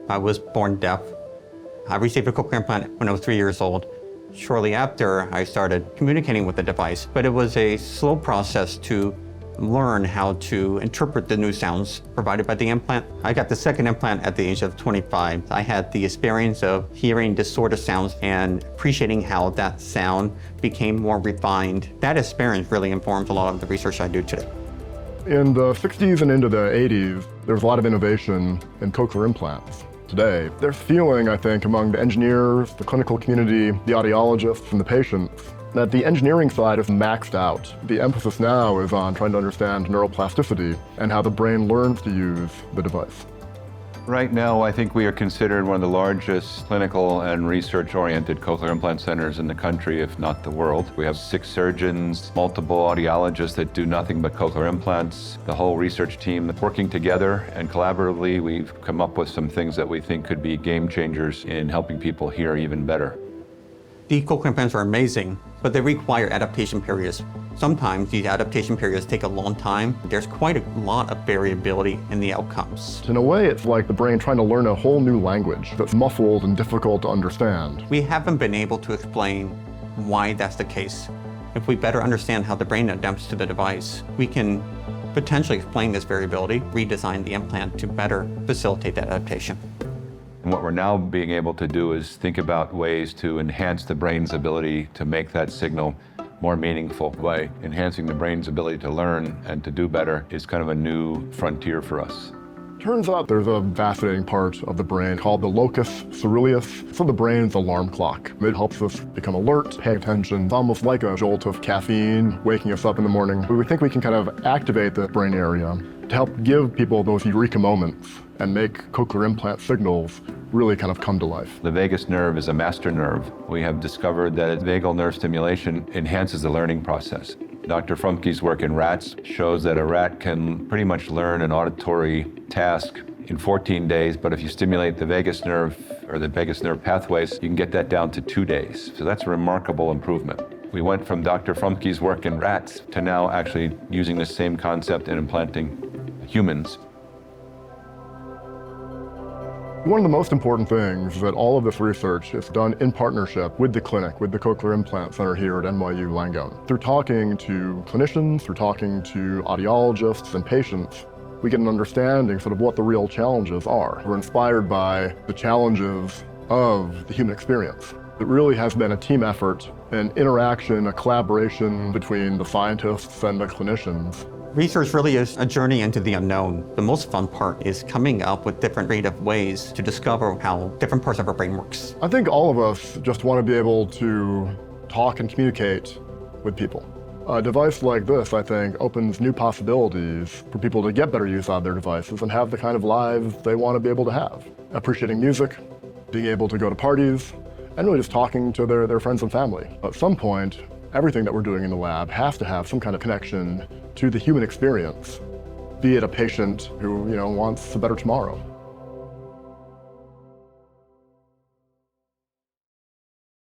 I was born deaf. I received a cochlear implant when I was 3 years old. Shortly after, I started communicating with the device, but it was a slow process to learn how to interpret the new sounds provided by the implant. I got the second implant at the age of 25. I had the experience of hearing distorted sounds and appreciating how that sound became more refined. That experience really informs a lot of the research I do today. In the 60s and into the 80s, there was a lot of innovation in cochlear implants. Today, there's feeling, I think, among the engineers, the clinical community, the audiologists, and the patients, that the engineering side is maxed out. The emphasis now is on trying to understand neuroplasticity and how the brain learns to use the device. Right now, I think we are considered one of the largest clinical and research-oriented cochlear implant centers in the country, if not the world. We have 6 surgeons, multiple audiologists that do nothing but cochlear implants, the whole research team working together, and collaboratively, we've come up with some things that we think could be game changers in helping people hear even better. The cochlear implants are amazing, but they require adaptation periods. Sometimes these adaptation periods take a long time. There's quite a lot of variability in the outcomes. In a way, it's like the brain trying to learn a whole new language that's muffled and difficult to understand. We haven't been able to explain why that's the case. If we better understand how the brain adapts to the device, we can potentially explain this variability, redesign the implant to better facilitate that adaptation. And what we're now being able to do is think about ways to enhance the brain's ability to make that signal more meaningful by enhancing the brain's ability to learn and to do better is kind of a new frontier for us. Turns out there's a fascinating part of the brain called the locus coeruleus. So the brain's alarm clock. It helps us become alert, pay attention. It's almost like a jolt of caffeine waking us up in the morning. But we think we can kind of activate the brain area to help give people those eureka moments and make cochlear implant signals really kind of come to life. The vagus nerve is a master nerve. We have discovered that vagal nerve stimulation enhances the learning process. Dr. Frumke's work in rats shows that a rat can pretty much learn an auditory task in 14 days, but if you stimulate the vagus nerve or the vagus nerve pathways, you can get that down to 2 days. So that's a remarkable improvement. We went from Dr. Frumke's work in rats to now actually using the same concept in implanting humans. One of the most important things is that all of this research is done in partnership with the clinic, with the Cochlear Implant Center here at NYU Langone. Through talking to clinicians, through talking to audiologists and patients, we get an understanding sort of what the real challenges are. We're inspired by the challenges of the human experience. It really has been a team effort, an interaction, a collaboration between the scientists and the clinicians. Research really is a journey into the unknown. The most fun part is coming up with different creative ways to discover how different parts of our brain works. I think all of us just want to be able to talk and communicate with people. A device like this, I think, opens new possibilities for people to get better use out of their devices and have the kind of lives they want to be able to have. Appreciating music, being able to go to parties, and really just talking to their friends and family. At some point, everything that we're doing in the lab has to have some kind of connection to the human experience, be it a patient who wants a better tomorrow.